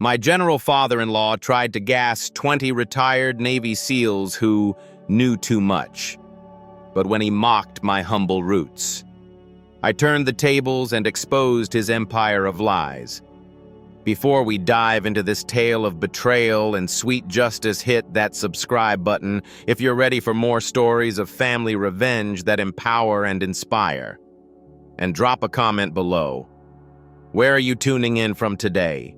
My general father-in-law tried to gas 20 retired Navy SEALs who knew too much. But when he mocked my humble roots, I turned the tables and exposed his empire of lies. Before we dive into this tale of betrayal and sweet justice, hit that subscribe button if you're ready for more stories of family revenge that empower and inspire. And drop a comment below. Where are you tuning in from today?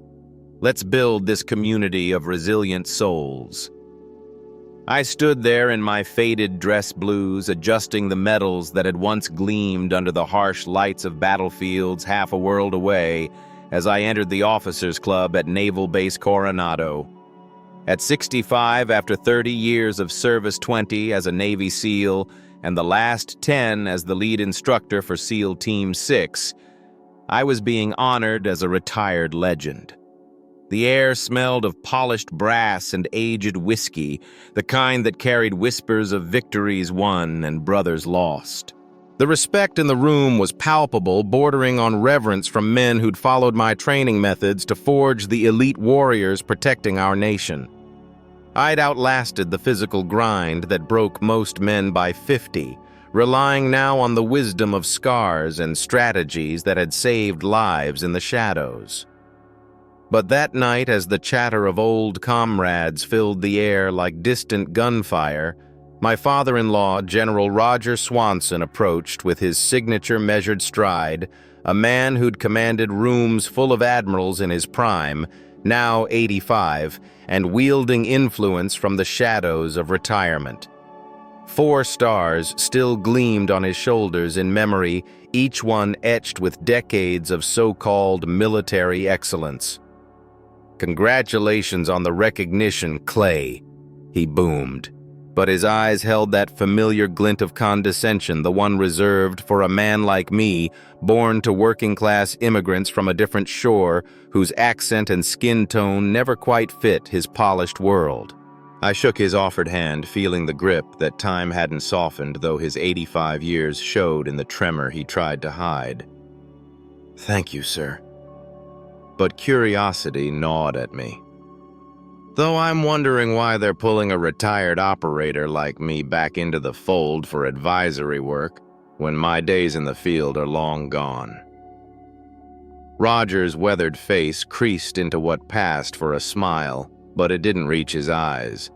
Let's build this community of resilient souls. I stood there in my faded dress blues, adjusting the metals that had once gleamed under the harsh lights of battlefields half a world away, as I entered the Officers Club at Naval Base Coronado. At 65, after 30 years of service, 20 as a Navy SEAL, and the last 10 as the lead instructor for SEAL Team 6, I was being honored as a retired legend. The air smelled of polished brass and aged whiskey, the kind that carried whispers of victories won and brothers lost. The respect in the room was palpable, bordering on reverence from men who'd followed my training methods to forge the elite warriors protecting our nation. I'd outlasted the physical grind that broke most men by 50, relying now on the wisdom of scars and strategies that had saved lives in the shadows. But that night, as the chatter of old comrades filled the air like distant gunfire, my father-in-law, General Roger Swanson, approached with his signature measured stride, a man who'd commanded rooms full of admirals in his prime, now 85, and wielding influence from the shadows of retirement. 4 stars still gleamed on his shoulders in memory, each one etched with decades of so-called military excellence. "Congratulations on the recognition, Clay," he boomed. But his eyes held that familiar glint of condescension, the one reserved for a man like me, born to working-class immigrants from a different shore, whose accent and skin tone never quite fit his polished world. I shook his offered hand, feeling the grip that time hadn't softened, though his 85 years showed in the tremor he tried to hide. "Thank you, sir." But curiosity gnawed at me. Though I'm wondering why they're pulling a retired operator like me back into the fold for advisory work when my days in the field are long gone. Roger's weathered face creased into what passed for a smile, but it didn't reach his eyes.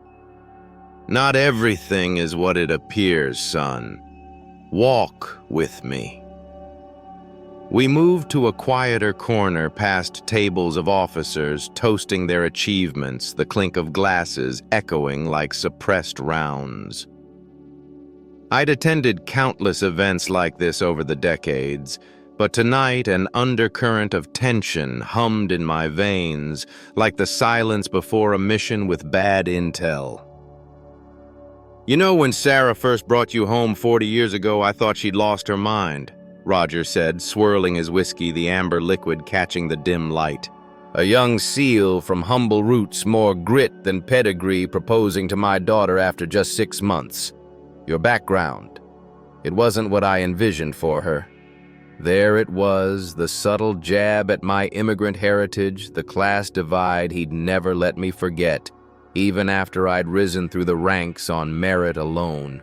"Not everything is what it appears, son. Walk with me." We moved to a quieter corner past tables of officers toasting their achievements, the clink of glasses echoing like suppressed rounds. I'd attended countless events like this over the decades, but tonight an undercurrent of tension hummed in my veins, like the silence before a mission with bad intel. "You know, when Sarah first brought you home 40 years ago, I thought she'd lost her mind," Roger said, swirling his whiskey, the amber liquid catching the dim light. "A young SEAL from humble roots, more grit than pedigree, proposing to my daughter after just 6 months. Your background. It wasn't what I envisioned for her. There it was, the subtle jab at my immigrant heritage, the class divide he'd never let me forget, even after I'd risen through the ranks on merit alone."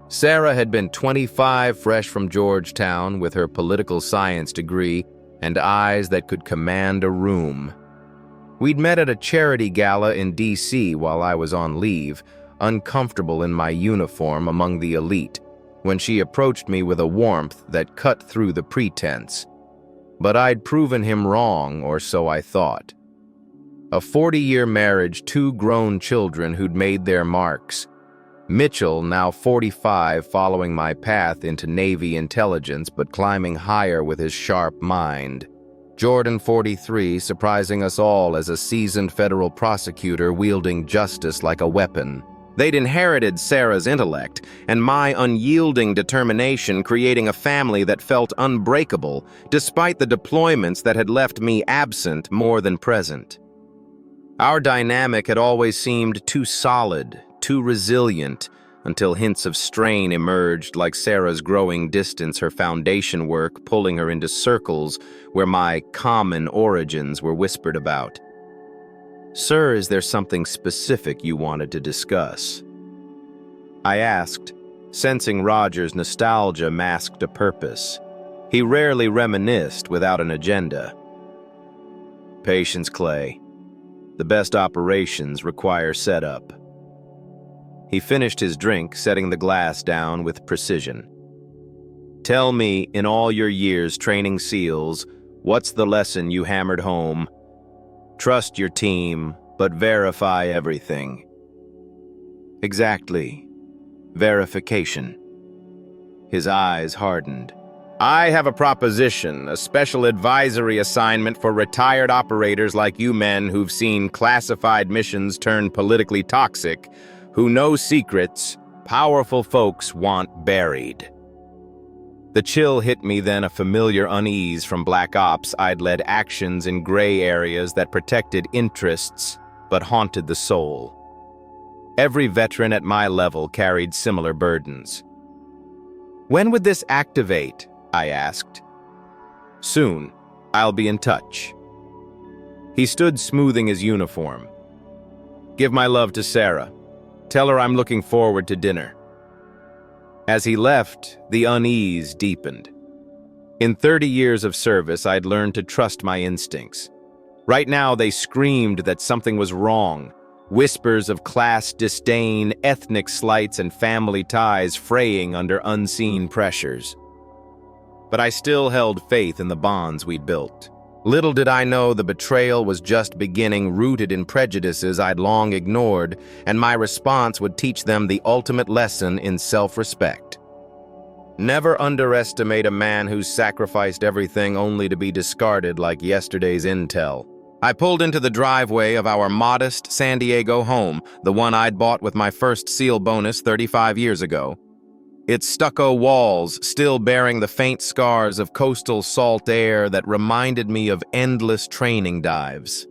Sarah had been 25, fresh from Georgetown, with her political science degree and eyes that could command a room. We'd met at a charity gala in D.C. while I was on leave, uncomfortable in my uniform among the elite, when she approached me with a warmth that cut through the pretense. But I'd proven him wrong, or so I thought. A 40-year marriage, 2 grown children who'd made their marks. Mitchell, now 45, following my path into Navy intelligence but climbing higher with his sharp mind. Jordan, 43, surprising us all as a seasoned federal prosecutor wielding justice like a weapon. They'd inherited Sarah's intellect and my unyielding determination, creating a family that felt unbreakable, despite the deployments that had left me absent more than present. Our dynamic had always seemed too solid, too resilient, until hints of strain emerged like Sarah's growing distance, her foundation work pulling her into circles where my common origins were whispered about. "Sir, is there something specific you wanted to discuss?" I asked, sensing Roger's nostalgia masked a purpose. He rarely reminisced without an agenda. "Patience, Clay. The best operations require setup." He finished his drink, setting the glass down with precision. "Tell me, in all your years training SEALs, what's the lesson you hammered home? Trust your team, but verify everything." "Exactly. Verification." His eyes hardened. "I have a proposition, a special advisory assignment for retired operators like you men who've seen classified missions turn politically toxic, who know secrets powerful folks want buried." The chill hit me, then a familiar unease from Black Ops. I'd led actions in gray areas that protected interests but haunted the soul. Every veteran at my level carried similar burdens. "When would this activate?" I asked. "Soon. I'll be in touch." He stood smoothing his uniform. "Give my love to Sarah. Tell her I'm looking forward to dinner." As he left, the unease deepened. In 30 years of service, I'd learned to trust my instincts. Right now, they screamed that something was wrong. Whispers of class disdain, ethnic slights, and family ties fraying under unseen pressures. But I still held faith in the bonds we'd built. Little did I know the betrayal was just beginning, rooted in prejudices I'd long ignored, and my response would teach them the ultimate lesson in self-respect. Never underestimate a man who's sacrificed everything only to be discarded like yesterday's intel. I pulled into the driveway of our modest San Diego home, the one I'd bought with my first SEAL bonus 35 years ago. Its stucco walls still bearing the faint scars of coastal salt air that reminded me of endless training dives.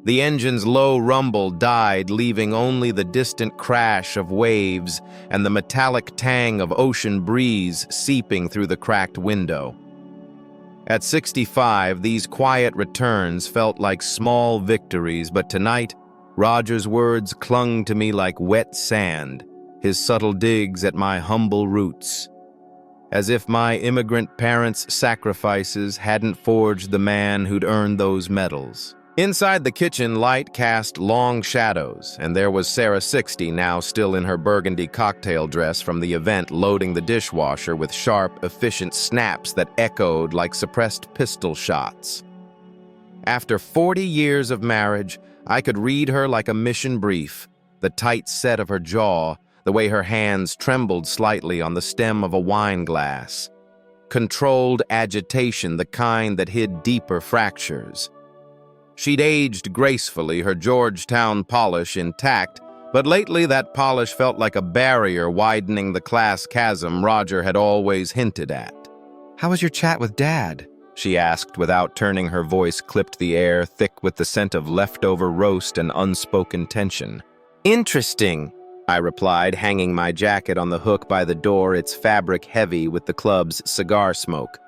The engine's low rumble died, leaving only the distant crash of waves and the metallic tang of ocean breeze seeping through the cracked window. At 65, these quiet returns felt like small victories, but tonight, Roger's words clung to me like wet sand, his subtle digs at my humble roots, as if my immigrant parents' sacrifices hadn't forged the man who'd earned those medals. Inside the kitchen, light cast long shadows, and there was Sarah 60, now still in her burgundy cocktail dress from the event, loading the dishwasher with sharp, efficient snaps that echoed like suppressed pistol shots. After 40 years of marriage, I could read her like a mission brief, the tight set of her jaw, the way her hands trembled slightly on the stem of a wine glass. Controlled agitation, the kind that hid deeper fractures. She'd aged gracefully, her Georgetown polish intact, but lately that polish felt like a barrier widening the class chasm Roger had always hinted at. "How was your chat with Dad?" she asked without turning. Her voice clipped the air, thick with the scent of leftover roast and unspoken tension. "Interesting," I replied, hanging my jacket on the hook by the door, its fabric heavy with the club's cigar smoke.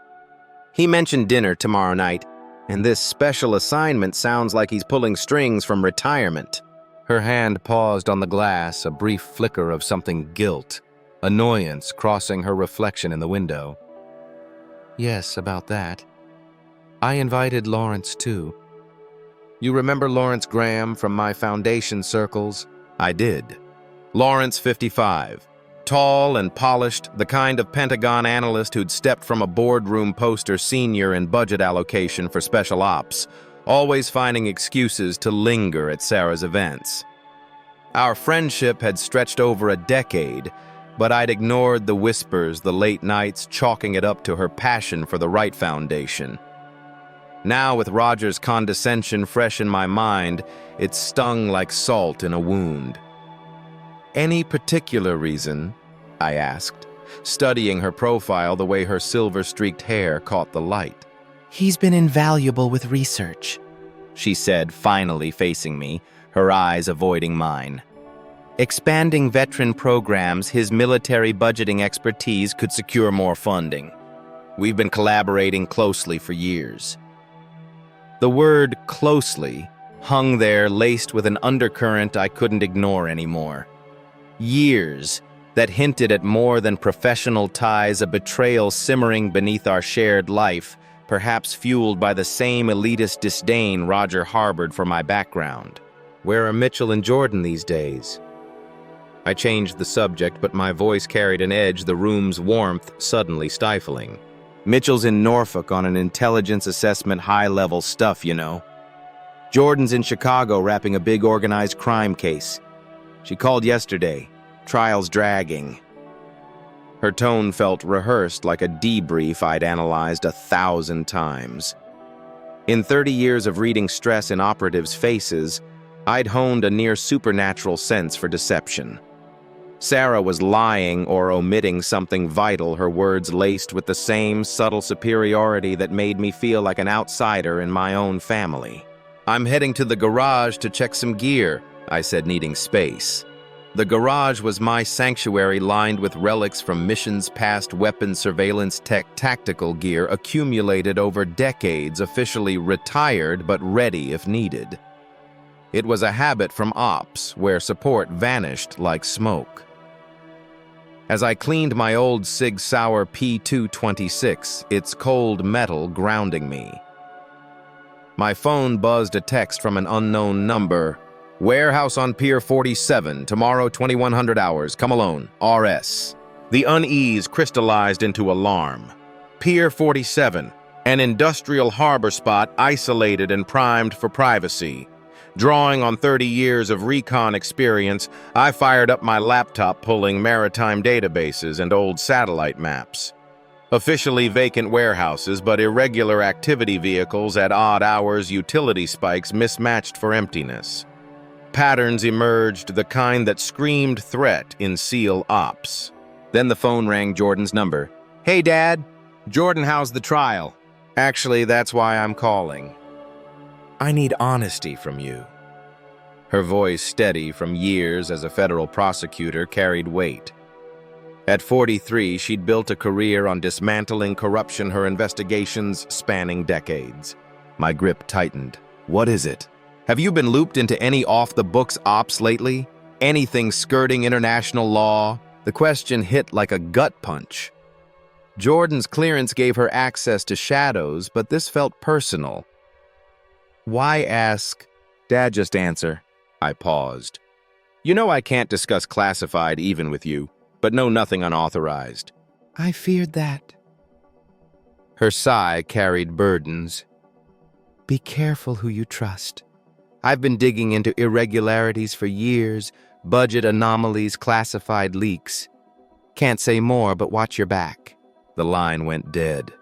"He mentioned dinner tomorrow night, and this special assignment sounds like he's pulling strings from retirement." Her hand paused on the glass, a brief flicker of something guilt, annoyance crossing her reflection in the window. "Yes, about that. I invited Lawrence, too. You remember Lawrence Graham from my foundation circles?" I did. Lawrence, 55. Tall and polished, the kind of Pentagon analyst who'd stepped from a boardroom poster senior in budget allocation for special ops, always finding excuses to linger at Sarah's events. Our friendship had stretched over a decade, but I'd ignored the whispers, the late nights, chalking it up to her passion for the Wright Foundation. Now, with Roger's condescension fresh in my mind, it stung like salt in a wound. "Any particular reason?" I asked, studying her profile the way her silver-streaked hair caught the light. "He's been invaluable with research," she said, finally facing me, her eyes avoiding mine. Expanding veteran programs, his military budgeting expertise could secure more funding. We've been collaborating closely for years. The word closely hung there laced with an undercurrent I couldn't ignore anymore. Years that hinted at more than professional ties, a betrayal simmering beneath our shared life, perhaps fueled by the same elitist disdain Roger harbored for my background. Where are Mitchell and Jordan these days? I changed the subject, but my voice carried an edge, the room's warmth suddenly stifling. Mitchell's in Norfolk on an intelligence assessment high-level stuff, you know. Jordan's in Chicago wrapping a big organized crime case. She called yesterday. Trial's dragging. Her tone felt rehearsed, like a debrief I'd analyzed 1,000 times. In 30 years of reading stress in operatives' faces, I'd honed a near supernatural sense for deception. Sarah was lying or omitting something vital, her words laced with the same subtle superiority that made me feel like an outsider in my own family. "I'm heading to the garage to check some gear," I said, needing space. The garage was my sanctuary, lined with relics from missions past, weapons, surveillance tech, tactical gear accumulated over decades, officially retired but ready if needed. It was a habit from ops, where support vanished like smoke. As I cleaned my old Sig Sauer P226, its cold metal grounding me. My phone buzzed a text from an unknown number. "Warehouse on Pier 47, tomorrow 2100 hours, come alone, RS." The unease crystallized into alarm. Pier 47, an industrial harbor spot isolated and primed for privacy. Drawing on 30 years of recon experience, I fired up my laptop, pulling maritime databases and old satellite maps. Officially vacant warehouses, but irregular activity vehicles at odd hours, utility spikes mismatched for emptiness. Patterns emerged, the kind that screamed threat in SEAL ops. Then the phone rang, Jordan's number. "Hey, Dad. Jordan, how's the trial?" "Actually, that's why I'm calling. I need honesty from you." Her voice, steady from years as a federal prosecutor, carried weight. At 43, she'd built a career on dismantling corruption, her investigations spanning decades. My grip tightened. "What is it? Have you been looped into any off-the-books ops lately? Anything skirting international law?" The question hit like a gut punch. Jordan's clearance gave her access to shadows, but this felt personal. "Why ask? Dad, just answer." I paused. "You know I can't discuss classified even with you, but know nothing unauthorized." "I feared that." Her sigh carried burdens. "Be careful who you trust. I've been digging into irregularities for years, budget anomalies, classified leaks. Can't say more, but watch your back." The line went dead.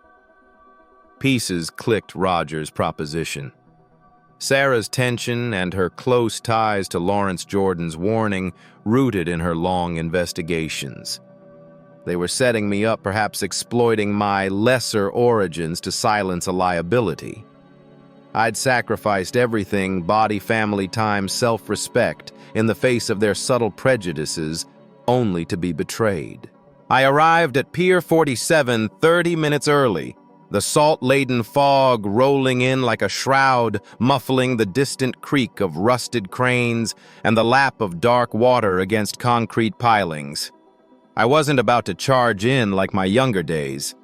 Pieces clicked Roger's proposition. Sarah's tension and her close ties to Lawrence Jordan's warning rooted in her long investigations. They were setting me up, perhaps exploiting my lesser origins to silence a liability. I'd sacrificed everything, body, family, time, self-respect, in the face of their subtle prejudices, only to be betrayed. I arrived at Pier 47 30 minutes early, the salt-laden fog rolling in like a shroud, muffling the distant creak of rusted cranes and the lap of dark water against concrete pilings. I wasn't about to charge in like my younger days.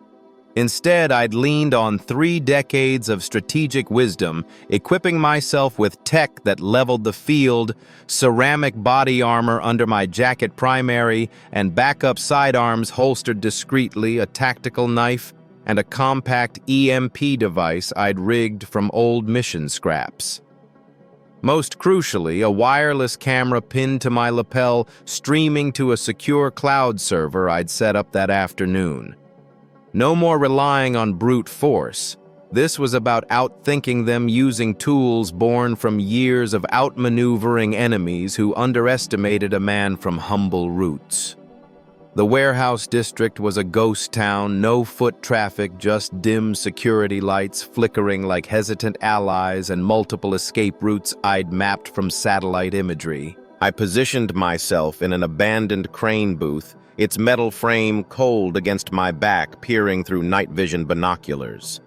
Instead, I'd leaned on 3 decades of strategic wisdom, equipping myself with tech that leveled the field, ceramic body armor under my jacket primary, and backup sidearms holstered discreetly, a tactical knife, and a compact EMP device I'd rigged from old mission scraps. Most crucially, a wireless camera pinned to my lapel, streaming to a secure cloud server I'd set up that afternoon. No more relying on brute force. This was about outthinking them, using tools born from years of outmaneuvering enemies who underestimated a man from humble roots. The warehouse district was a ghost town, no foot traffic, just dim security lights flickering like hesitant allies and multiple escape routes I'd mapped from satellite imagery. I positioned myself in an abandoned crane booth, its metal frame cold against my back, peering through night vision binoculars.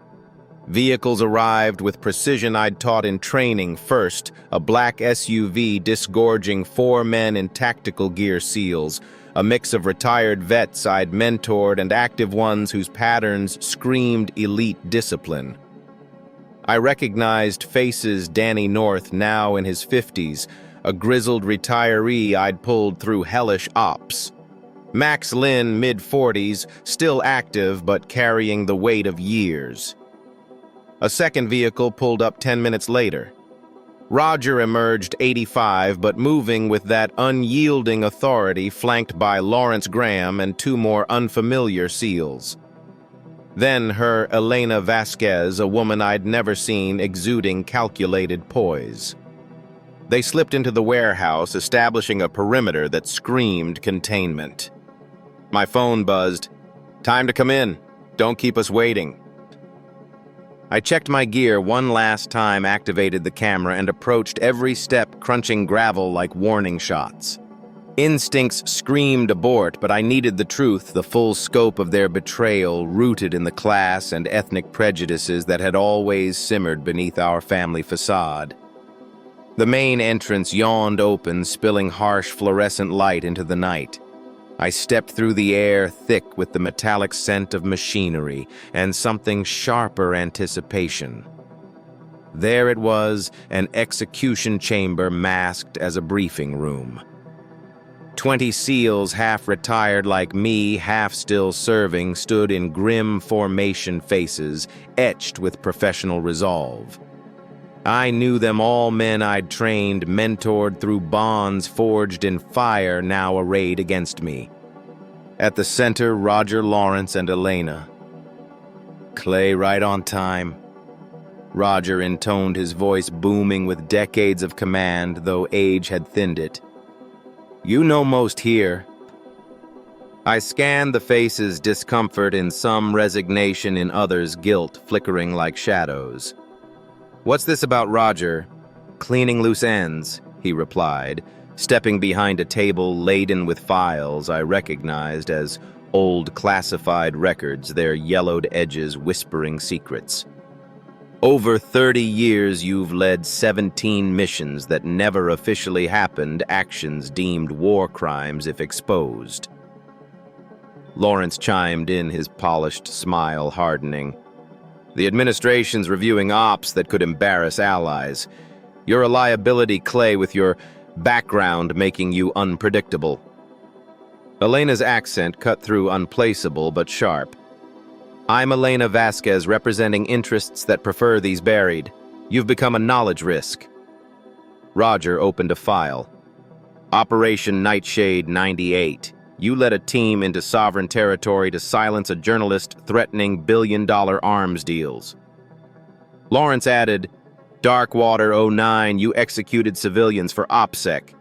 Vehicles arrived with precision I'd taught in training. First, a black SUV disgorging 4 men in tactical gear seals, a mix of retired vets I'd mentored and active ones whose patterns screamed elite discipline. I recognized faces: Danny North, now in his 50s, a grizzled retiree I'd pulled through hellish ops. Max Lynn, mid-40s, still active but carrying the weight of years. A second vehicle pulled up 10 minutes later. Roger emerged 85, but moving with that unyielding authority, flanked by Lawrence Graham and 2 more unfamiliar SEALs. Then her Elena Vasquez, a woman I'd never seen, exuding calculated poise. They slipped into the warehouse, establishing a perimeter that screamed containment. My phone buzzed. "Time to come in. Don't keep us waiting." I checked my gear one last time, activated the camera, and approached every step, crunching gravel like warning shots. Instincts screamed abort, but I needed the truth, the full scope of their betrayal, rooted in the class and ethnic prejudices that had always simmered beneath our family facade. The main entrance yawned open, spilling harsh fluorescent light into the night. I stepped through the air thick with the metallic scent of machinery and something sharper anticipation. There it was, an execution chamber masked as a briefing room. 20 SEALs, half retired like me, half still serving, stood in grim formation, faces etched with professional resolve. I knew them all, men I'd trained, mentored through bonds forged in fire, now arrayed against me. At the center, Roger, Lawrence, and Elena. "Clay, right on time." Roger intoned, his voice booming with decades of command, though age had thinned it. "You know most here." I scanned the faces, discomfort in some, resignation in others, guilt flickering like shadows. "What's this about Roger?" "Cleaning loose ends," he replied, stepping behind a table laden with files I recognized as old classified records, their yellowed edges whispering secrets. "Over 30 years you've led 17 missions that never officially happened, actions deemed war crimes if exposed." Lawrence chimed in, his polished smile hardening. "The administration's reviewing ops that could embarrass allies. You're a liability, Clay, with your background making you unpredictable." Elena's accent cut through, unplaceable but sharp. "I'm Elena Vasquez, representing interests that prefer these buried. You've become a knowledge risk." Roger opened a file. "Operation Nightshade 98. You led a team into sovereign territory to silence a journalist threatening billion-dollar arms deals." Lawrence added, "Darkwater 09, you executed civilians for OPSEC."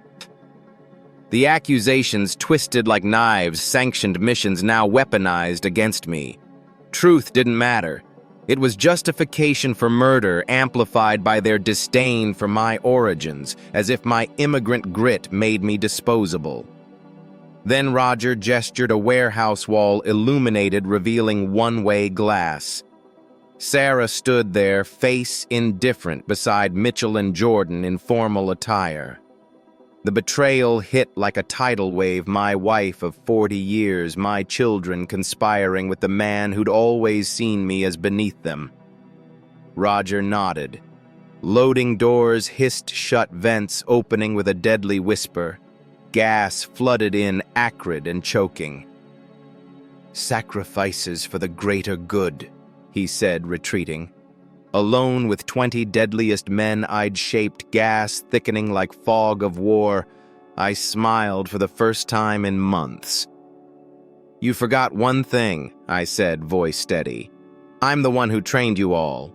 The accusations, twisted like knives, sanctioned missions now weaponized against me. Truth didn't matter. It was justification for murder, amplified by their disdain for my origins, as if my immigrant grit made me disposable. Then Roger gestured a warehouse wall illuminated, revealing one-way glass. Sarah stood there, face indifferent, beside Mitchell and Jordan in formal attire. The betrayal hit like a tidal wave, my wife of 40 years, my children conspiring with the man who'd always seen me as beneath them. Roger nodded. Loading doors hissed shut, vents opening with a deadly whisper. Gas flooded in, acrid and choking. "Sacrifices for the greater good," he said, retreating. Alone with 20 deadliest men I'd shaped, gas thickening like fog of war, I smiled for the first time in months. "You forgot one thing," I said, voice steady. "I'm the one who trained you all.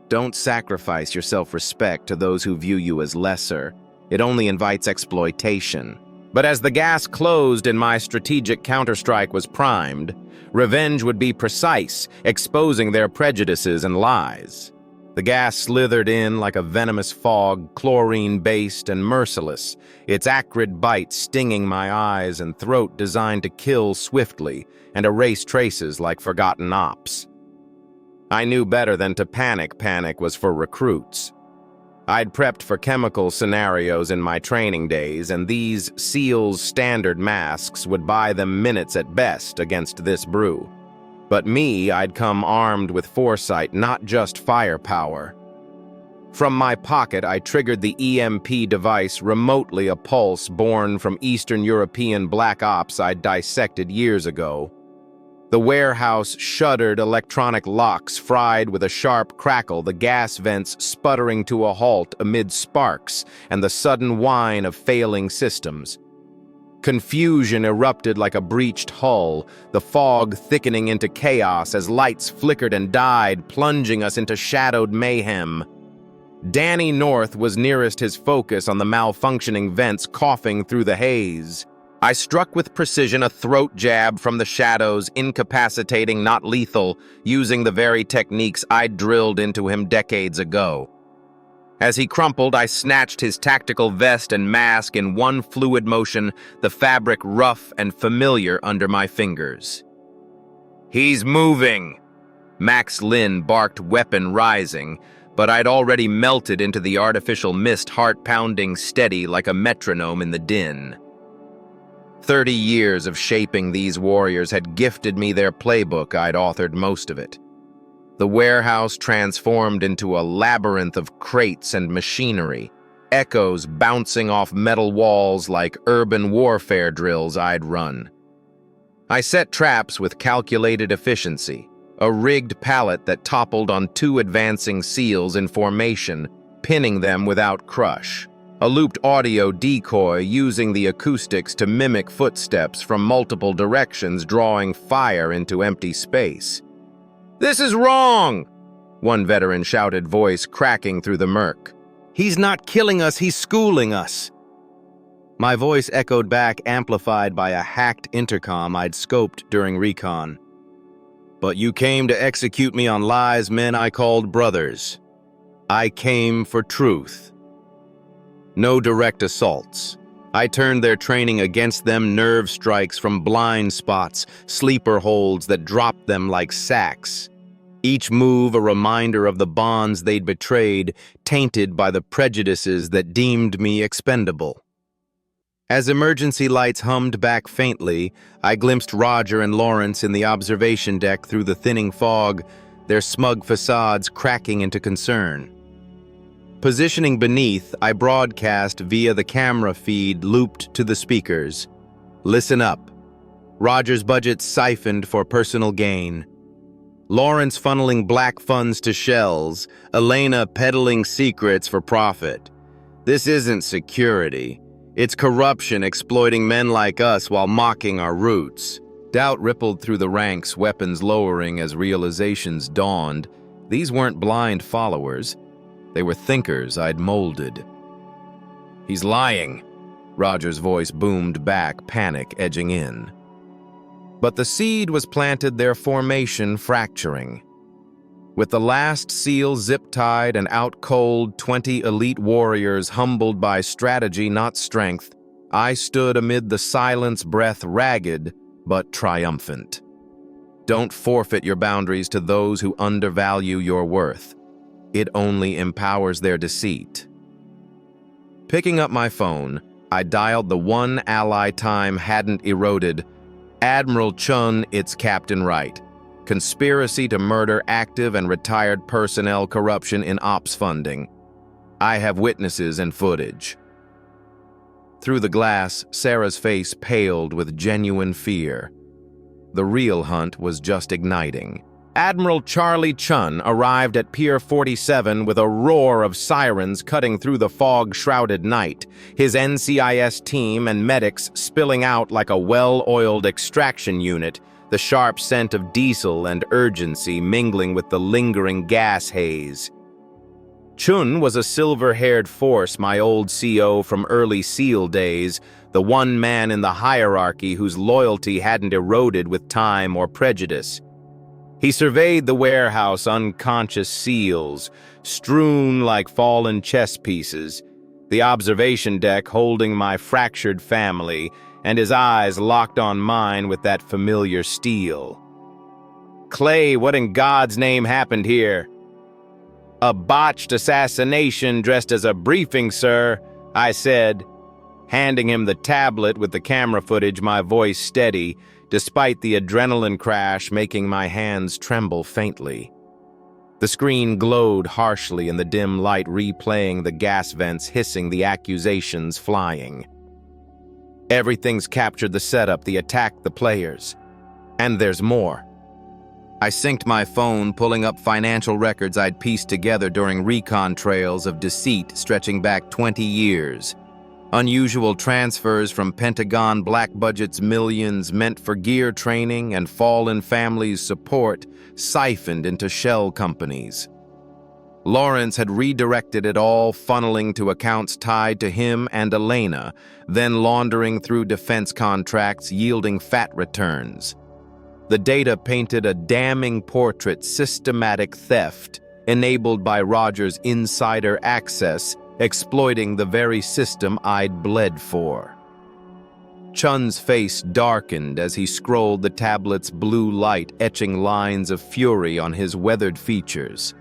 Don't sacrifice your self-respect to those who view you as lesser. It only invites exploitation." But as the gas closed and my strategic counterstrike was primed, revenge would be precise, exposing their prejudices and lies. The gas slithered in like a venomous fog, chlorine-based and merciless, its acrid bite stinging my eyes and throat designed to kill swiftly and erase traces like forgotten ops. I knew better than to panic. Panic was for recruits. I'd prepped for chemical scenarios in my training days, and these SEALs standard masks would buy them minutes at best against this brew. But me, I'd come armed with foresight, not just firepower. From my pocket, I triggered the EMP device, remotely a pulse born from Eastern European black ops I'd dissected years ago. The warehouse shuddered, electronic locks fried with a sharp crackle, the gas vents sputtering to a halt amid sparks and the sudden whine of failing systems. Confusion erupted like a breached hull, the fog thickening into chaos as lights flickered and died, plunging us into shadowed mayhem. Danny North was nearest his focus on the malfunctioning vents, coughing through the haze. I struck with precision a throat jab from the shadows, incapacitating, not lethal, using the very techniques I'd drilled into him decades ago. As he crumpled, I snatched his tactical vest and mask in one fluid motion, the fabric rough and familiar under my fingers. "He's moving!" Max Lynn barked, weapon rising, but I'd already melted into the artificial mist, heart pounding steady like a metronome in the din. 30 years of shaping these warriors had gifted me their playbook. I'd authored most of it. The warehouse transformed into a labyrinth of crates and machinery, echoes bouncing off metal walls like urban warfare drills I'd run. I set traps with calculated efficiency, a rigged pallet that toppled on 2 advancing SEALs in formation, pinning them without crush, a looped audio decoy using the acoustics to mimic footsteps from multiple directions, drawing fire into empty space. "This is wrong!" one veteran shouted, voice cracking through the murk. "He's not killing us, he's schooling us." My voice echoed back, amplified by a hacked intercom I'd scoped during recon. "But you came to execute me on lies men I called brothers. I came for truth." No direct assaults. I turned their training against them, nerve strikes from blind spots, sleeper holds that dropped them like sacks. Each move a reminder of the bonds they'd betrayed, tainted by the prejudices that deemed me expendable. As emergency lights hummed back faintly, I glimpsed Roger and Lawrence in the observation deck through the thinning fog, their smug facades cracking into concern. Positioning beneath, I broadcast via the camera feed looped to the speakers. "Listen up. Roger's budget siphoned for personal gain. Lawrence funneling black funds to shells, Elena peddling secrets for profit. This isn't security. It's corruption exploiting men like us while mocking our roots." Doubt rippled through the ranks, weapons lowering as realizations dawned. These weren't blind followers. They were thinkers I'd molded. "He's lying," Roger's voice boomed back, panic edging in. But the seed was planted, their formation fracturing. With the last SEAL zip-tied and out cold, 20 elite warriors humbled by strategy, not strength, I stood amid the silence, breath ragged but triumphant. Don't forfeit your boundaries to those who undervalue your worth. It only empowers their deceit. Picking up my phone, I dialed the one ally time hadn't eroded. "Admiral Chun, it's Captain Wright. Conspiracy to murder active and retired personnel, corruption in ops funding. I have witnesses and footage." Through the glass, Sarah's face paled with genuine fear. The real hunt was just igniting. Admiral Charlie Chun arrived at Pier 47 with a roar of sirens cutting through the fog-shrouded night, his NCIS team and medics spilling out like a well-oiled extraction unit, the sharp scent of diesel and urgency mingling with the lingering gas haze. Chun was a silver-haired force, my old CO from early SEAL days, the one man in the hierarchy whose loyalty hadn't eroded with time or prejudice. He surveyed the warehouse, unconscious SEALs, strewn like fallen chess pieces, the observation deck holding my fractured family, and his eyes locked on mine with that familiar steel. "Clay, what in God's name happened here?" "A botched assassination dressed as a briefing, sir," I said, handing him the tablet with the camera footage, my voice steady, despite the adrenaline crash making my hands tremble faintly. The screen glowed harshly in the dim light, replaying the gas vents hissing, the accusations flying. Everything's captured: the setup, the attack, the players. And there's more. I synced my phone, pulling up financial records I'd pieced together during recon trails of deceit stretching back 20 years. Unusual transfers from Pentagon black budgets, millions meant for gear training and fallen families' support, siphoned into shell companies. Lawrence had redirected it all, funneling to accounts tied to him and Elena, then laundering through defense contracts, yielding fat returns. The data painted a damning portrait: systematic theft, enabled by Roger's insider access, exploiting the very system I'd bled for. Chun's face darkened as he scrolled the tablet's blue light, etching lines of fury on his weathered features.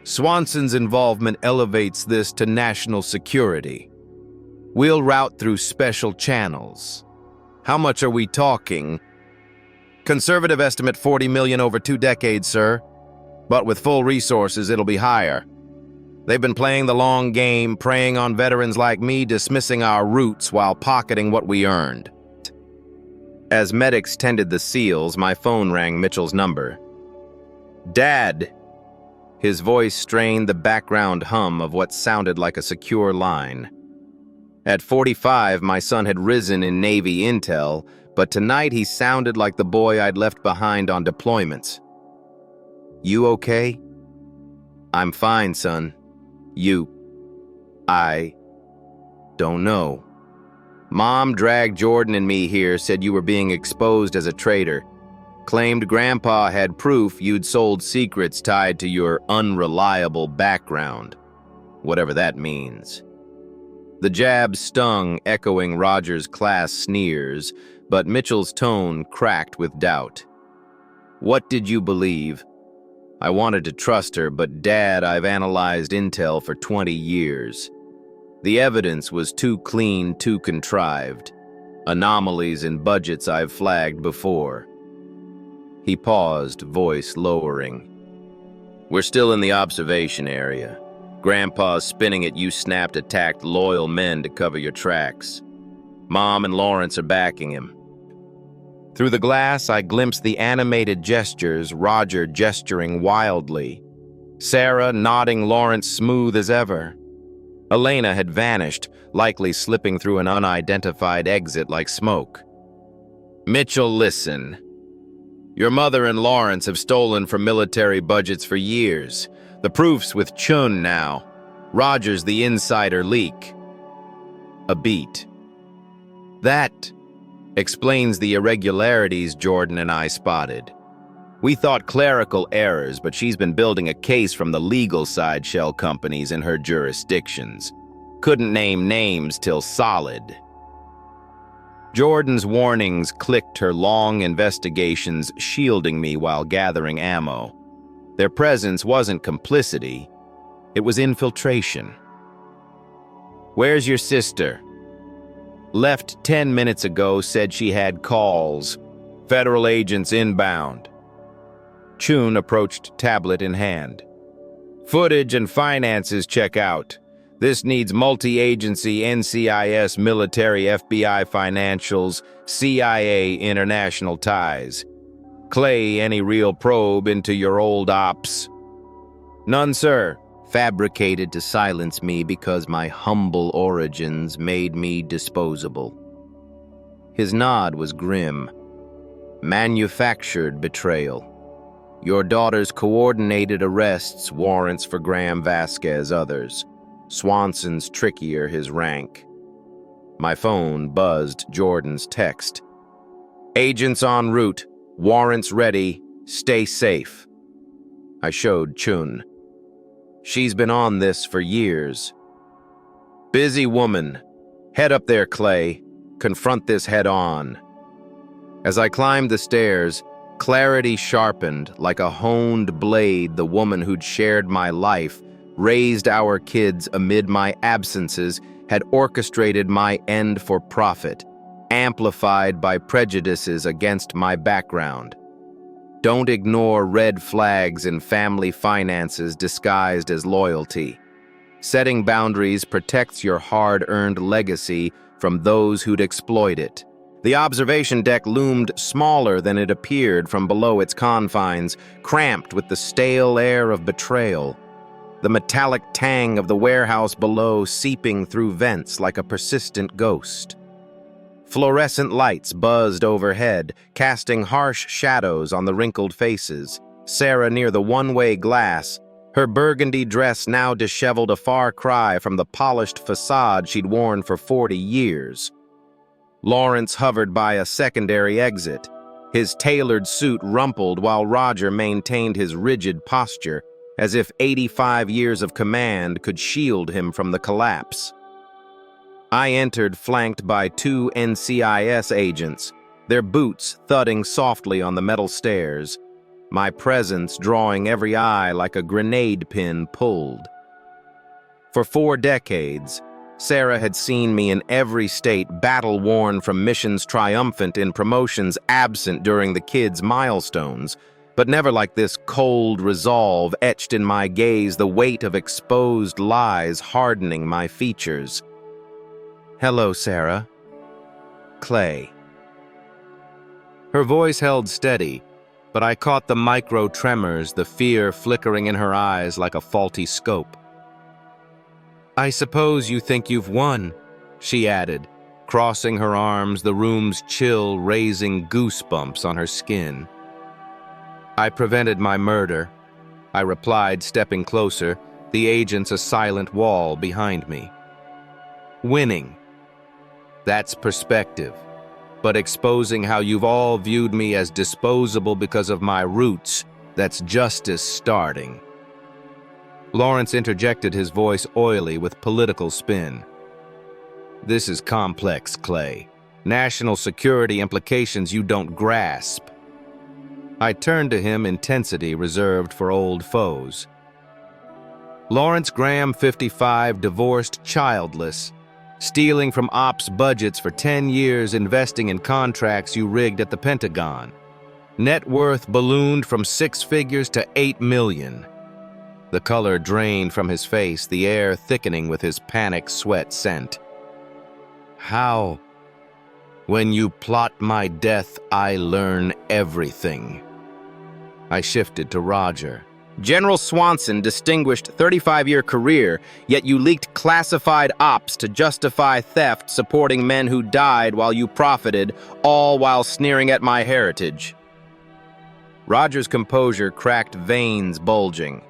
"Swanson's involvement elevates this to national security. We'll route through special channels. How much are we talking?" "Conservative estimate 40 million over 2 decades, sir. But with full resources, it'll be higher. They've been playing the long game, preying on veterans like me, dismissing our roots while pocketing what we earned." As medics tended the seals, my phone rang Mitchell's number. "Dad!" His voice strained the background hum of what sounded like a secure line. At 45, my son had risen in Navy intel, but tonight he sounded like the boy I'd left behind on deployments. "You okay?" "I'm fine, son. I don't know. Mom dragged Jordan and me here, said you were being exposed as a traitor. Claimed Grandpa had proof you'd sold secrets tied to your unreliable background. Whatever that means." The jab stung, echoing Roger's class sneers, but Mitchell's tone cracked with doubt. "What did you believe?" I wanted to trust her, but Dad, I've analyzed intel for 20 years. The evidence was too clean, too contrived. Anomalies in budgets I've flagged before. He paused, voice lowering. "We're still in the observation area. Grandpa's spinning it you snapped attacked loyal men to cover your tracks. Mom and Lawrence are backing him." Through the glass, I glimpsed the animated gestures, Roger gesturing wildly, Sarah nodding Lawrence smooth as ever. Elena had vanished, likely slipping through an unidentified exit like smoke. "Mitchell, listen. Your mother and Lawrence have stolen from military budgets for years. The proof's with Chun now. Roger's the insider leak." A beat. "That explains the irregularities Jordan and I spotted. We thought clerical errors, but she's been building a case from the legal side shell companies in her jurisdictions. Couldn't name names till solid." Jordan's warnings clicked, her long investigations shielding me while gathering ammo. Their presence wasn't complicity, it was infiltration. "Where's your sister?" "Left 10 minutes ago, said she had calls. Federal agents inbound." Chun approached, tablet in hand. "Footage and finances check out. This needs multi-agency NCIS, military, FBI financials, CIA international ties. Clay, any real probe into your old ops?" "None, sir." Fabricated to silence me because my humble origins made me disposable. His nod was grim. "Manufactured betrayal. Your daughter's coordinated arrests, warrants for Graham Vasquez, others. Swanson's trickier, his rank." My phone buzzed Jordan's text. "Agents en route. Warrants ready. Stay safe." I showed Chun. She's been on this for years. Busy woman. Head up there, Clay. Confront this head on. As I climbed the stairs, clarity sharpened like a honed blade. The woman who'd shared my life, raised our kids amid my absences, had orchestrated my end for profit, amplified by prejudices against my background. Don't ignore red flags in family finances disguised as loyalty. Setting boundaries protects your hard-earned legacy from those who'd exploit it. The observation deck loomed smaller than it appeared from below its confines, cramped with the stale air of betrayal. The metallic tang of the warehouse below seeping through vents like a persistent ghost. Fluorescent lights buzzed overhead, casting harsh shadows on the wrinkled faces. Sarah near the one-way glass, her burgundy dress now disheveled, a far cry from the polished facade she'd worn for 40 years. Lawrence hovered by a secondary exit, his tailored suit rumpled while Roger maintained his rigid posture, as if 85 years of command could shield him from the collapse. I entered flanked by 2 NCIS agents, their boots thudding softly on the metal stairs, my presence drawing every eye like a grenade pin pulled. For 4 decades, Sarah had seen me in every state, battle-worn from missions, triumphant in promotions, absent during the kids' milestones, but never like this. Cold resolve etched in my gaze, the weight of exposed lies hardening my features. "Hello, Sarah." Clay. Her voice held steady, but I caught the micro tremors, the fear flickering in her eyes like a faulty scope. "I suppose you think you've won," she added, crossing her arms, the room's chill raising goosebumps on her skin. "I prevented my murder," I replied, stepping closer, the agents a silent wall behind me. "Winning. That's perspective. But exposing how you've all viewed me as disposable because of my roots, that's justice starting." Lawrence interjected, his voice oily with political spin. "This is complex, Clay. National security implications you don't grasp." I turned to him, intensity reserved for old foes. "Lawrence Graham, 55, divorced, childless. Stealing from ops budgets for 10 years, investing in contracts you rigged at the Pentagon. Net worth ballooned from 6 figures to 8 million. The color drained from his face, the air thickening with his panic sweat scent. "How? When you plot my death, I learn everything." I shifted to Roger. "General Swanson distinguished 35-year career, yet you leaked classified ops to justify theft, supporting men who died while you profited, all while sneering at my heritage." Roger's composure cracked, veins bulging.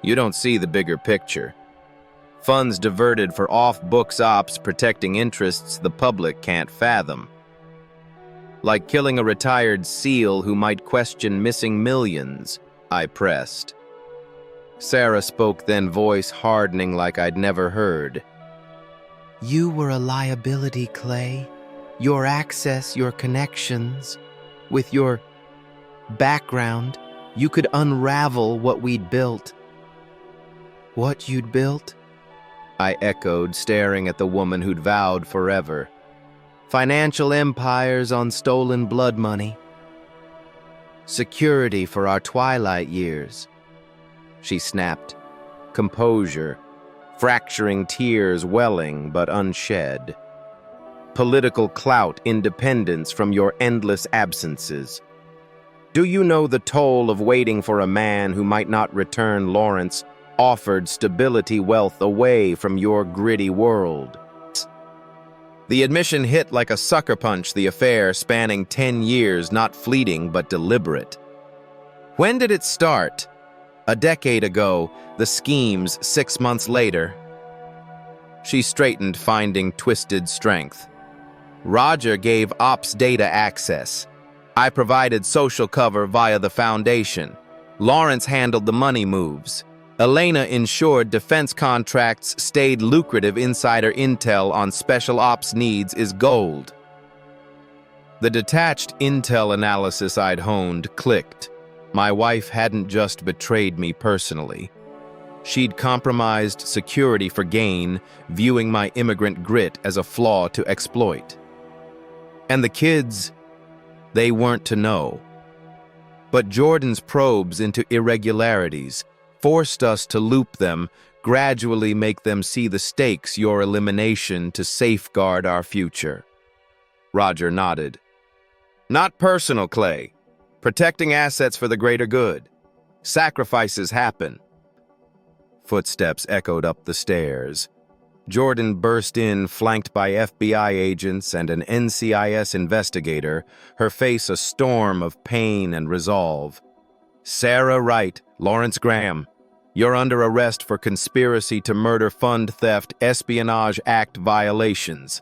"You don't see the bigger picture. Funds diverted for off-books ops protecting interests the public can't fathom. Like killing a retired SEAL who might question missing millions," I pressed. Sarah spoke then, voice hardening like I'd never heard. "You were a liability, Clay. Your access, your connections. With your background, you could unravel what we'd built." "What you'd built?" I echoed, staring at the woman who'd vowed forever. "Financial empires on stolen blood money. Security for our twilight years." She snapped, composure, fracturing tears welling but unshed. "Political clout, independence from your endless absences. Do you know the toll of waiting for a man who might not return?" Lawrence offered stability, wealth away from your gritty world. The admission hit like a sucker punch, the affair spanning 10 years, not fleeting but deliberate. When did it start? A decade ago, the schemes 6 months later. She straightened, finding twisted strength. Roger gave ops data access. I provided social cover via the foundation. Lawrence handled the money moves. Elena ensured defense contracts stayed lucrative. Insider intel on special ops needs is gold. The detached intel analysis I'd honed clicked. My wife hadn't just betrayed me personally. She'd compromised security for gain, viewing my immigrant grit as a flaw to exploit. And the kids, they weren't to know. But Jordan's probes into irregularities forced us to loop them, gradually make them see the stakes, your elimination to safeguard our future. Roger nodded. Not personal, Clay. Protecting assets for the greater good. Sacrifices happen. Footsteps echoed up the stairs. Jordan burst in, flanked by FBI agents and an NCIS investigator, her face a storm of pain and resolve. Sarah Wright, Lawrence Graham, you're under arrest for conspiracy to murder, fund theft, Espionage Act violations.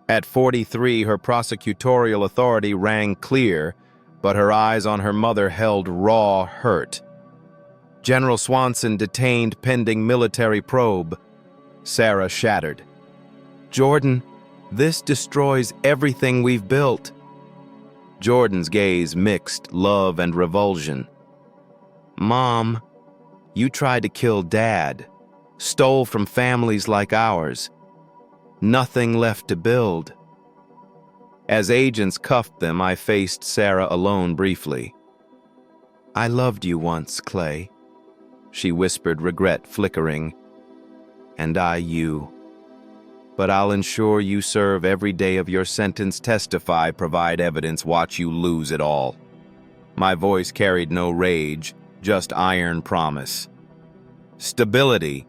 At 43, her prosecutorial authority rang clear, but her eyes on her mother held raw hurt. General Swanson detained pending military probe. Sarah shattered. Jordan, this destroys everything we've built. Jordan's gaze mixed love and revulsion. Mom, you tried to kill Dad, stole from families like ours. Nothing left to build. As agents cuffed them, I faced Sarah alone briefly. I loved you once, Clay, she whispered, regret flickering. And I you. But I'll ensure you serve every day of your sentence, testify, provide evidence, watch you lose it all. My voice carried no rage, just iron promise. Stability.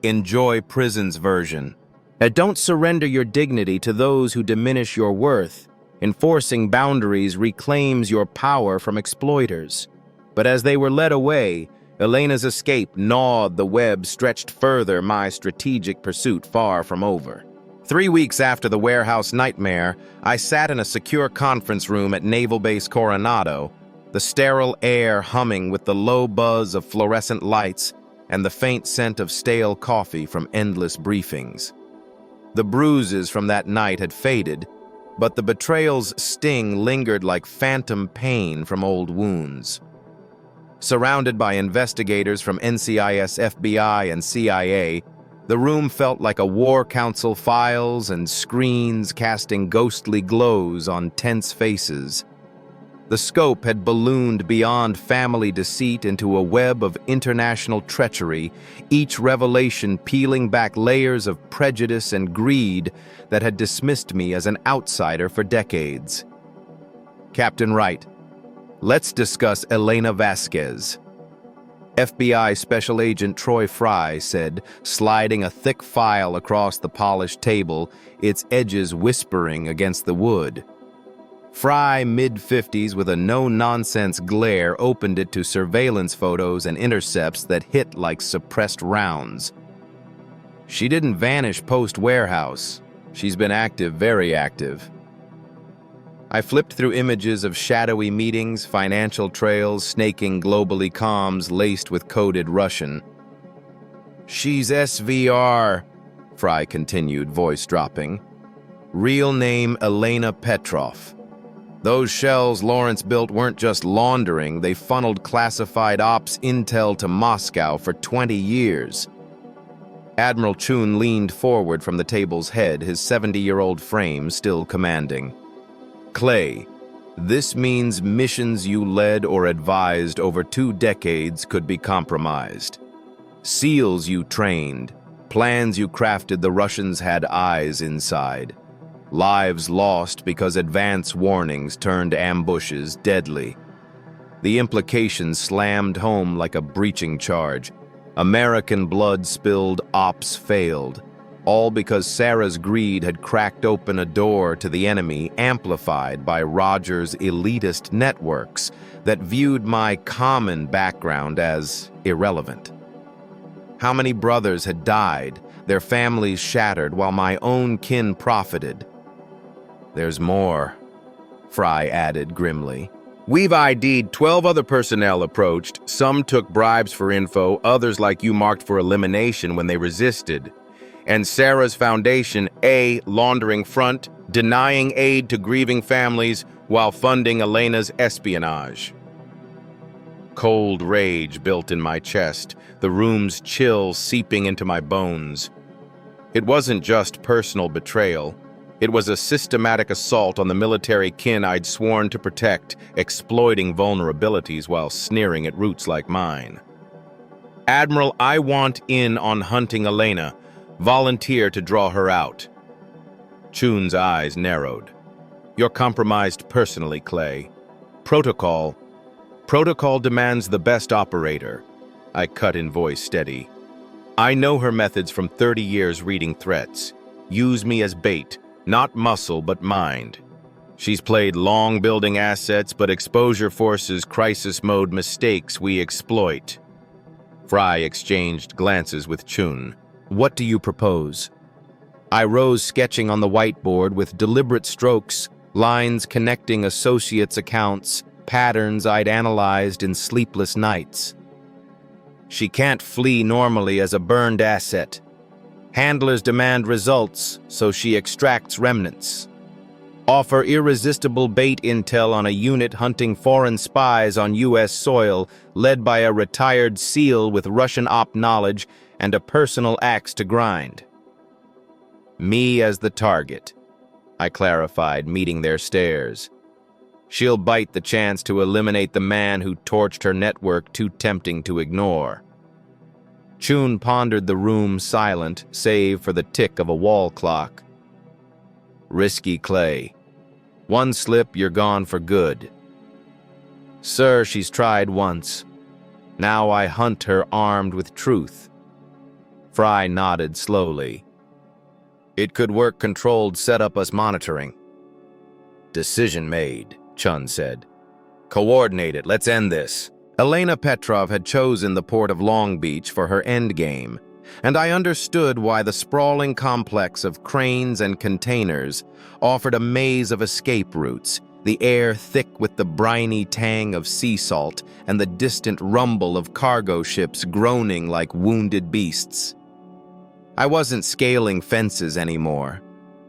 Enjoy prison's version. And don't surrender your dignity to those who diminish your worth. Enforcing boundaries reclaims your power from exploiters. But as they were led away, Elena's escape gnawed the web stretched further, my strategic pursuit far from over. 3 weeks after the warehouse nightmare, I sat in a secure conference room at Naval Base Coronado, the sterile air humming with the low buzz of fluorescent lights and the faint scent of stale coffee from endless briefings. The bruises from that night had faded, but the betrayal's sting lingered like phantom pain from old wounds. Surrounded by investigators from NCIS, FBI, and CIA, the room felt like a war council, files and screens casting ghostly glows on tense faces. The scope had ballooned beyond family deceit into a web of international treachery, each revelation peeling back layers of prejudice and greed that had dismissed me as an outsider for decades. Captain Wright, let's discuss Elena Vasquez. FBI Special Agent Troy Fry said, sliding a thick file across the polished table, its edges whispering against the wood. Fry, mid-50s with a no-nonsense glare, opened it to surveillance photos and intercepts that hit like suppressed rounds. She didn't vanish post-warehouse. She's been active, very active. I flipped through images of shadowy meetings, financial trails, snaking globally comms laced with coded Russian. She's SVR, Fry continued, voice dropping. Real name Elena Petrov. Those shells Lawrence built weren't just laundering, they funneled classified ops intel to Moscow for 20 years. Admiral Chun leaned forward from the table's head, his 70-year-old frame still commanding. Clay, this means missions you led or advised over 2 decades could be compromised. SEALs you trained, plans you crafted, the Russians had eyes inside. Lives lost because advance warnings turned ambushes deadly. The implications slammed home like a breaching charge. American blood spilled, ops failed. All because Sarah's greed had cracked open a door to the enemy, amplified by Roger's elitist networks that viewed my common background as irrelevant. How many brothers had died, their families shattered, while my own kin profited? There's more, Fry added grimly. We've ID'd 12 other personnel approached. Some took bribes for info, others like you marked for elimination when they resisted. And Sarah's foundation, A, laundering front, denying aid to grieving families while funding Elena's espionage. Cold rage built in my chest, the room's chill seeping into my bones. It wasn't just personal betrayal. It was a systematic assault on the military kin I'd sworn to protect, exploiting vulnerabilities while sneering at roots like mine. Admiral, I want in on hunting Elena. Volunteer to draw her out. Chun's eyes narrowed. You're compromised personally, Clay. Protocol demands the best operator. I cut in voice steady. I know her methods from 30 years reading threats. Use me as bait. Not muscle, but mind. She's played long building assets, but exposure forces crisis mode mistakes we exploit. Fry exchanged glances with Chun. What do you propose? I rose, sketching on the whiteboard with deliberate strokes, lines connecting associates' accounts, patterns I'd analyzed in sleepless nights. She can't flee normally as a burned asset. Handlers demand results, so she extracts remnants. Offer irresistible bait intel on a unit hunting foreign spies on U.S. soil, led by a retired SEAL with Russian op knowledge and a personal axe to grind. Me as the target, I clarified, meeting their stares. She'll bite the chance to eliminate the man who torched her network, too tempting to ignore. Chun pondered the room silent, save for the tick of a wall clock. Risky, Clay. One slip, you're gone for good. Sir, she's tried once. Now I hunt her armed with truth. Fry nodded slowly. It could work controlled, set up us monitoring. Decision made, Chun said. Coordinate it, let's end this. Elena Petrov had chosen the port of Long Beach for her endgame, and I understood why the sprawling complex of cranes and containers offered a maze of escape routes, the air thick with the briny tang of sea salt and the distant rumble of cargo ships groaning like wounded beasts. I wasn't scaling fences anymore.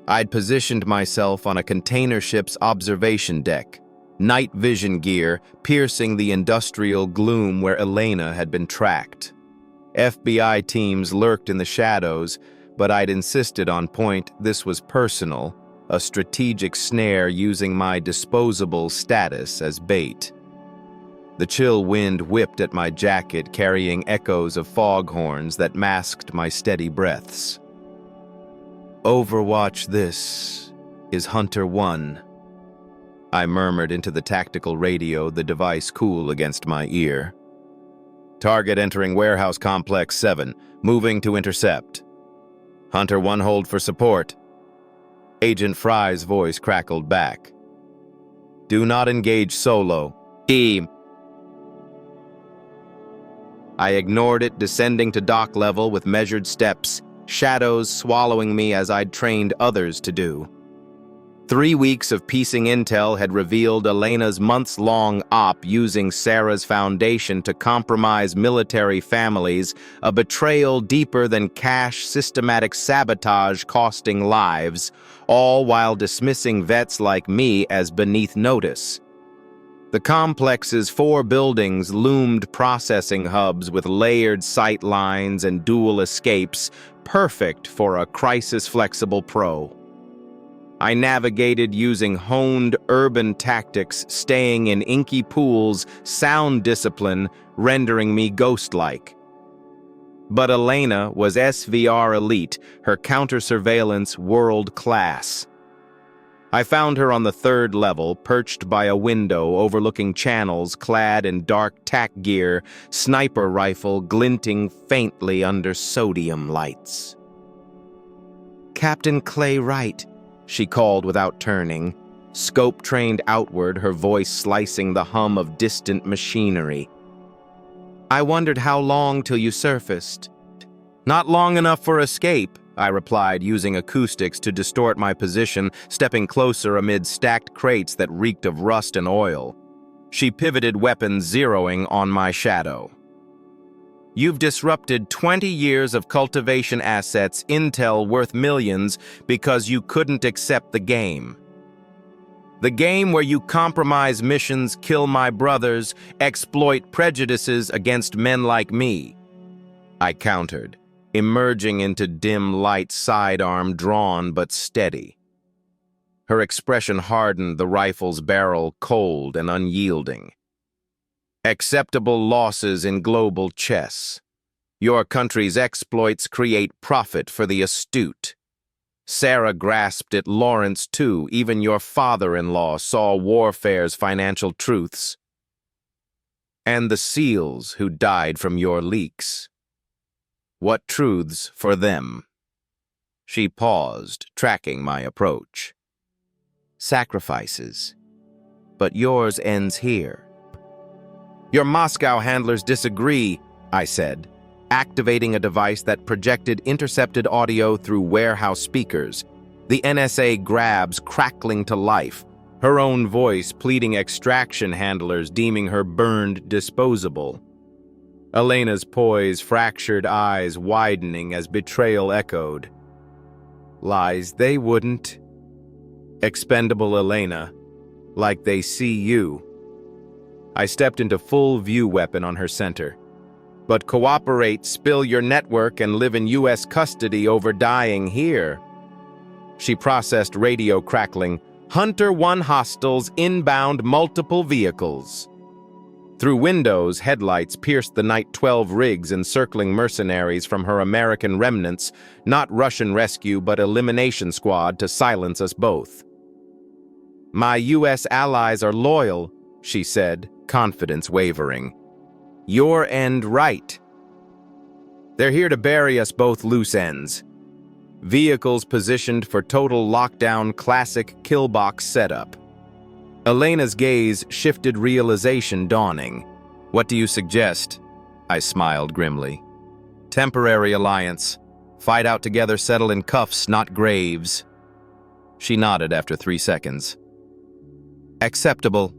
I'd positioned myself on a container ship's observation deck, night vision gear piercing the industrial gloom where Elena had been tracked. FBI teams lurked in the shadows, but I'd insisted on point this was personal, a strategic snare using my disposable status as bait. The chill wind whipped at my jacket, carrying echoes of foghorns that masked my steady breaths. Overwatch, this is Hunter 1. I murmured into the tactical radio, the device cool against my ear. Target entering warehouse complex 7, moving to intercept. Hunter 1, hold for support. Agent Fry's voice crackled back. Do not engage solo. Team. I ignored it, descending to dock level with measured steps, shadows swallowing me as I'd trained others to do. 3 weeks of piecing intel had revealed Elena's months-long op using Sarah's foundation to compromise military families, a betrayal deeper than cash, systematic sabotage costing lives, all while dismissing vets like me as beneath notice. The complex's 4 buildings loomed processing hubs with layered sight lines and dual escapes, perfect for a crisis-flexible pro. I navigated using honed urban tactics, staying in inky pools, sound discipline, rendering me ghost-like. But Elena was SVR elite, her counter-surveillance world-class. I found her on the 3rd level, perched by a window overlooking channels, clad in dark tack gear, sniper rifle glinting faintly under sodium lights. Captain Clay Wright, she called without turning, scope trained outward, her voice slicing the hum of distant machinery. I wondered how long till you surfaced. Not long enough for escape, I replied, using acoustics to distort my position, stepping closer amid stacked crates that reeked of rust and oil. She pivoted weapons, zeroing on my shadow. You've disrupted 20 years of cultivation assets, intel worth millions, because you couldn't accept the game. The game where you compromise missions, kill my brothers, exploit prejudices against men like me. I countered, emerging into dim light, sidearm drawn but steady. Her expression hardened, the rifle's barrel cold and unyielding. Acceptable losses in global chess. Your country's exploits create profit for the astute. Sarah grasped at Lawrence too. Even your father-in-law saw warfare's financial truths. And the SEALs who died from your leaks. What truths for them? She paused, tracking my approach. Sacrifices. But yours ends here. Your Moscow handlers disagree, I said, activating a device that projected intercepted audio through warehouse speakers. The NSA grabs crackling to life, her own voice pleading extraction handlers, deeming her burned disposable. Elena's poise, fractured eyes widening as betrayal echoed. Lies, they wouldn't. Expendable Elena, like they see you. I stepped into full view weapon on her center. But cooperate, spill your network, and live in U.S. custody over dying here. She processed radio crackling. Hunter 1 hostiles inbound multiple vehicles. Through windows, headlights pierced the night 12 rigs encircling mercenaries from her American remnants, not Russian rescue but elimination squad to silence us both. My U.S. allies are loyal, she said, confidence wavering. Your end right. They're here to bury us both loose ends. Vehicles positioned for total lockdown, classic killbox setup. Elena's gaze shifted, realization dawning. What do you suggest? I smiled grimly. Temporary alliance. Fight out together, settle in cuffs, not graves. She nodded after 3 seconds. Acceptable.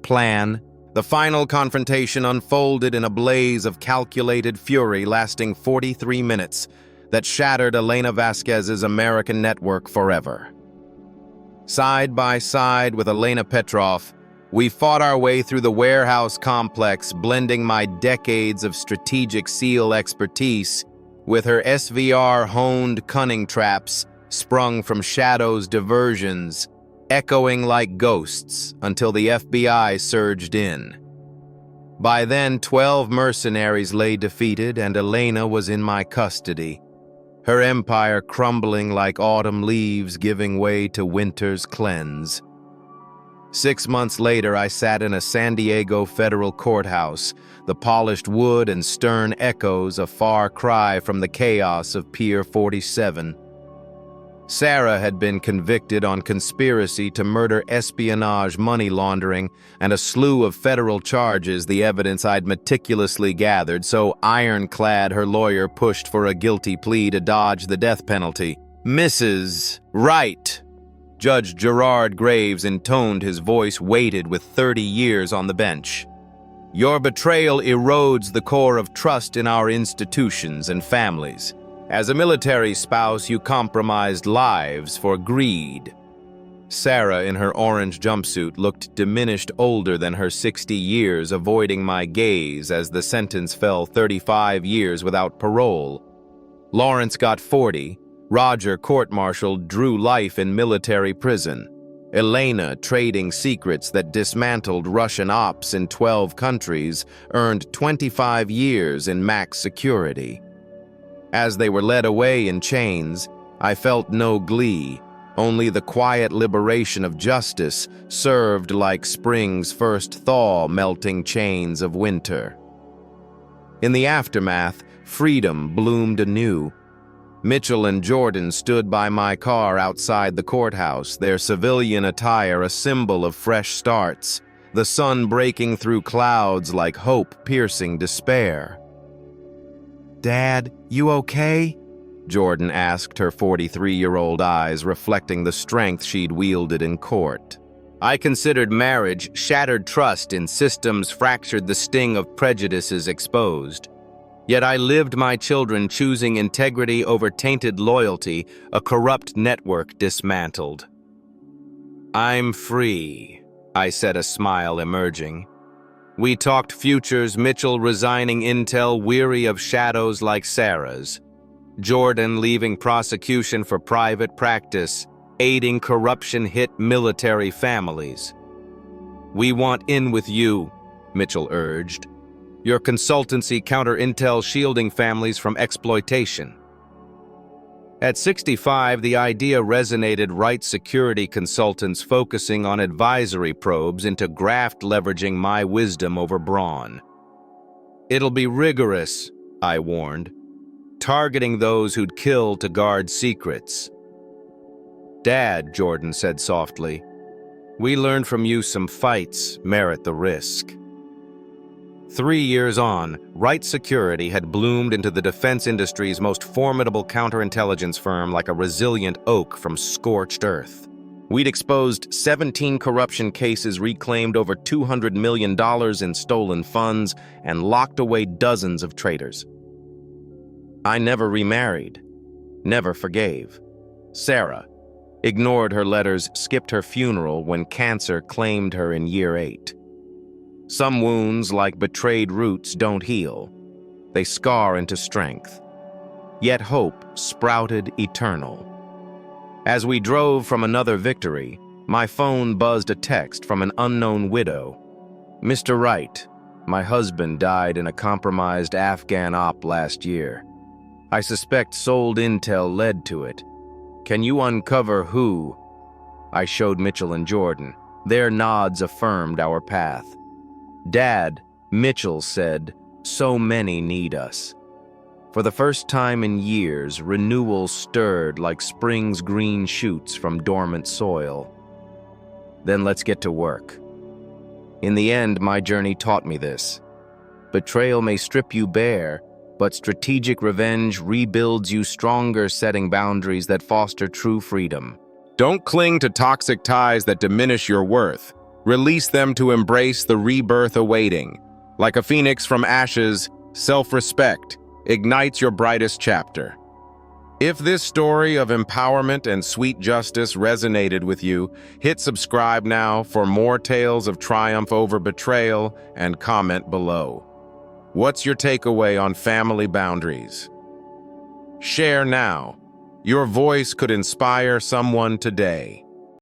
Plan. The final confrontation unfolded in a blaze of calculated fury lasting 43 minutes that shattered Elena Vasquez's American network forever. Side by side with Elena Petrov, we fought our way through the warehouse complex, blending my decades of strategic SEAL expertise with her SVR-honed cunning traps sprung from Shadow's diversions, echoing like ghosts until the FBI surged in. By then, 12 mercenaries lay defeated and Elena was in my custody, her empire crumbling like autumn leaves giving way to winter's cleanse. 6 months later, I sat in a San Diego federal courthouse, the polished wood and stern echoes a far cry from the chaos of Pier 47. Sarah had been convicted on conspiracy to murder, espionage, money laundering, and a slew of federal charges, the evidence I'd meticulously gathered, so ironclad her lawyer pushed for a guilty plea to dodge the death penalty. Mrs. Wright, Judge Gerard Graves intoned, his voice weighted with 30 years on the bench. Your betrayal erodes the core of trust in our institutions and families. As a military spouse, you compromised lives for greed. Sarah, in her orange jumpsuit, looked diminished, older than her 60 years, avoiding my gaze as the sentence fell 35 years without parole. Lawrence got 40. Roger, court-martialed, drew life in military prison. Elena, trading secrets that dismantled Russian ops in 12 countries, earned 25 years in max security. As they were led away in chains, I felt no glee, only the quiet liberation of justice served like spring's first thaw melting chains of winter. In the aftermath, freedom bloomed anew. Mitchell and Jordan stood by my car outside the courthouse, their civilian attire a symbol of fresh starts, the sun breaking through clouds like hope piercing despair. Dad, you okay? Jordan asked, her 43-year-old eyes reflecting the strength she'd wielded in court. I considered marriage shattered trust in systems fractured the sting of prejudices exposed. Yet I lived my children choosing integrity over tainted loyalty, a corrupt network dismantled. I'm free, I said, a smile emerging. We talked futures, Mitchell resigning Intel, weary of shadows like Sarah's. Jordan leaving prosecution for private practice, aiding corruption-hit military families. We want in with you, Mitchell urged. Your consultancy counter-intel shielding families from exploitation. At 65, the idea resonated. Wright security consultants focusing on advisory probes into graft leveraging my wisdom over brawn. It'll be rigorous, I warned, targeting those who'd kill to guard secrets. Dad, Jordan said softly, we learned from you some fights merit the risk. 3 years on, Wright Security had bloomed into the defense industry's most formidable counterintelligence firm, like a resilient oak from scorched earth. We'd exposed 17 corruption cases, reclaimed over $200 million in stolen funds, and locked away dozens of traitors. I never remarried, never forgave. Sarah ignored her letters, skipped her funeral when cancer claimed her in year 8. Some wounds, like betrayed roots, don't heal. They scar into strength. Yet hope sprouted eternal. As we drove from another victory, my phone buzzed a text from an unknown widow. Mr. Wright, my husband died in a compromised Afghan op last year. I suspect sold intel led to it. Can you uncover who? I showed Mitchell and Jordan. Their nods affirmed our path. Dad, Mitchell said, so many need us. For the first time in years, renewal stirred like spring's green shoots from dormant soil. Then let's get to work. In the end, my journey taught me this. Betrayal may strip you bare, but strategic revenge rebuilds you stronger, setting boundaries that foster true freedom. Don't cling to toxic ties that diminish your worth. Release them to embrace the rebirth awaiting. Like a phoenix from ashes, self-respect ignites your brightest chapter. If this story of empowerment and sweet justice resonated with you, hit subscribe now for more tales of triumph over betrayal, and comment below. What's your takeaway on family boundaries? Share now. Your voice could inspire someone today.